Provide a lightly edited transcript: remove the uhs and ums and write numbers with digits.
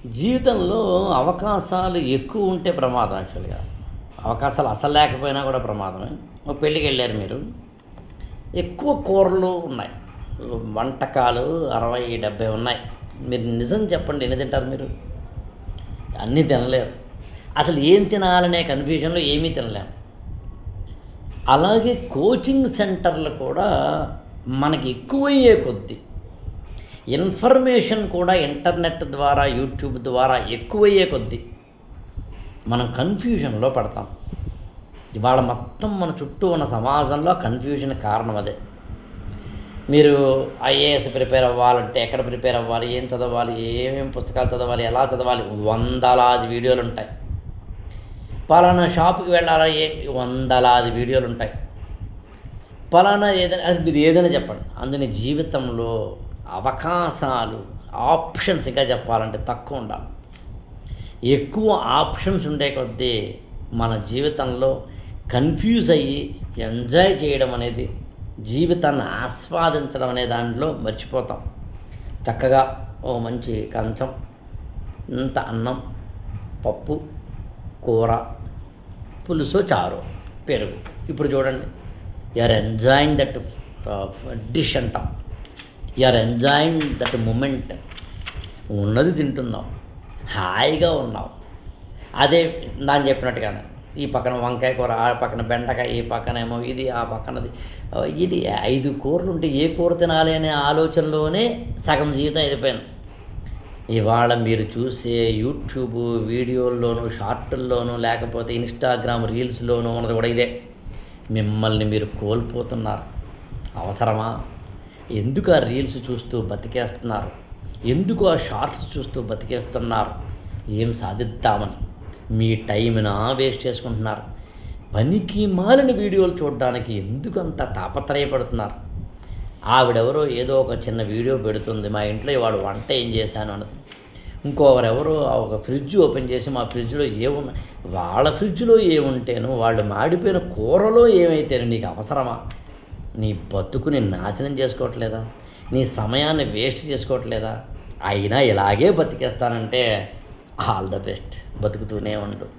జీవితంలో అవకాశాలు ఎక్కువ ఉంటే ప్రమాదం యాక్చువల్‌గా. అవకాశాలు అసలు లేకపోయినా కూడా ప్రమాదమే. ఓ పెళ్ళికెళ్లారు మీరు. ఎక్కువ కూరలు ఉన్నాయి. వంటకాలు 60, 70 ఉన్నాయి. మీరు నిజం చెప్పండి ఎన్ని తింటారు మీరు? అన్నీ తినలేరు. అసలు ఏం తినాలనే కన్‌ఫ్యూజన్‌లో ఏమీ తినలేము. అలాగే కోచింగ్ సెంటర్లు కూడా మనకి ఎక్కువయ్యే కొద్దీ ఇన్ఫర్మేషన్ కూడా ఇంటర్నెట్ ద్వారా, యూట్యూబ్ ద్వారా ఎక్కువయ్యే కొద్దీ మనం కన్‌ఫ్యూజన్‌లో పడతాం. ఇవాళ మొత్తం మన చుట్టూ ఉన్న సమాజంలో కన్‌ఫ్యూజన్ కారణం అదే. మీరు ఐఏఎస్ ప్రిపేర్ అవ్వాలంటే ఎక్కడ ప్రిపేర్ అవ్వాలి? ఏం చదవాలి? ఏమేమి పుస్తకాలు చదవాలి? ఎలా చదవాలి? వందలాది వీడియోలుంటాయి. పలానా షాప్‌కి వెళ్ళాలా వందలాది వీడియోలుంటాయి. పలానా ఏదైనా అది మీరు ఏదైనా చెప్పండి. అందుని జీవితంలో అవకాశాలు, ఆప్షన్స్ ఇంకా చెప్పాలంటే తక్కువ ఉండాలి. ఎక్కువ ఆప్షన్స్ ఉండే కొద్దీ మన జీవితంలో కన్‌ఫ్యూజ్ అయ్యి ఎంజాయ్ చేయడం అనేది, జీవితాన్ని ఆస్వాదించడం అనే దాంట్లో మర్చిపోతాం. చక్కగా ఓ మంచి కంచం, ఇంత అన్నం, పప్పు, కూర, పులుసో, చారో, పెరుగు. ఇప్పుడు చూడండి, you are enjoying that dish అంటాం. You are enjoying that moment. ఉన్నది తింటున్నావు, హాయిగా ఉన్నావు. అదే నేను చెప్పినట్టుగానే ఈ పక్కన వంకాయ కూర, ఆ పక్కన బెండకాయ, ఈ పక్కనేమో ఇది, ఆ పక్కనది. ఇది 5 కూరలు ఉంటే ఏ కూర తినాలి అనే ఆలోచనలోనే సగం జీవితం అయిపోయింది. ఇవాళ మీరు చూసే యూట్యూబ్ వీడియోల్లోనూ, షార్టుల్లోనూ, లేకపోతే ఇన్‌స్టాగ్రామ్ రీల్స్‌లోనూ ఉన్నది కూడా ఇదే. మిమ్మల్ని మీరు కోల్పోతున్నారు. అవసరమా? ఎందుకు ఆ రీల్స్ చూస్తూ బతికేస్తున్నారు? ఎందుకు ఆ షార్ట్స్ చూస్తూ బతికేస్తున్నారు? ఏం సాధిద్దామని మీ టైంనా వేస్ట్ చేసుకుంటున్నారు. పనికి మాలిన వీడియోలు చూడడానికి ఎందుకంత తాపత్రయపడుతున్నారు? ఆవిడెవరో ఏదో ఒక చిన్న వీడియో పెడుతుంది, మా ఇంట్లో ఇవాళ వంట ఏం చేశాను అన్నది. ఇంకొకరెవరో ఒక ఫ్రిడ్జ్ ఓపెన్ చేసి మా ఫ్రిడ్జ్‌లో ఏమున్నాయి, వాళ్ళ ఫ్రిడ్జ్‌లో ఏముంటేను, వాళ్ళు మాడిపోయిన కూరలో ఏమైతేను నీకు అవసరమా? నీ బతుకుని నాశనం చేసుకోవట్లేదా? నీ సమయాన్ని వేస్ట్ చేసుకోవట్లేదా? అయినా ఇలాగే బతికేస్తానంటే ఆల్ ద బెస్ట్. బతుకుతూనే ఉండు.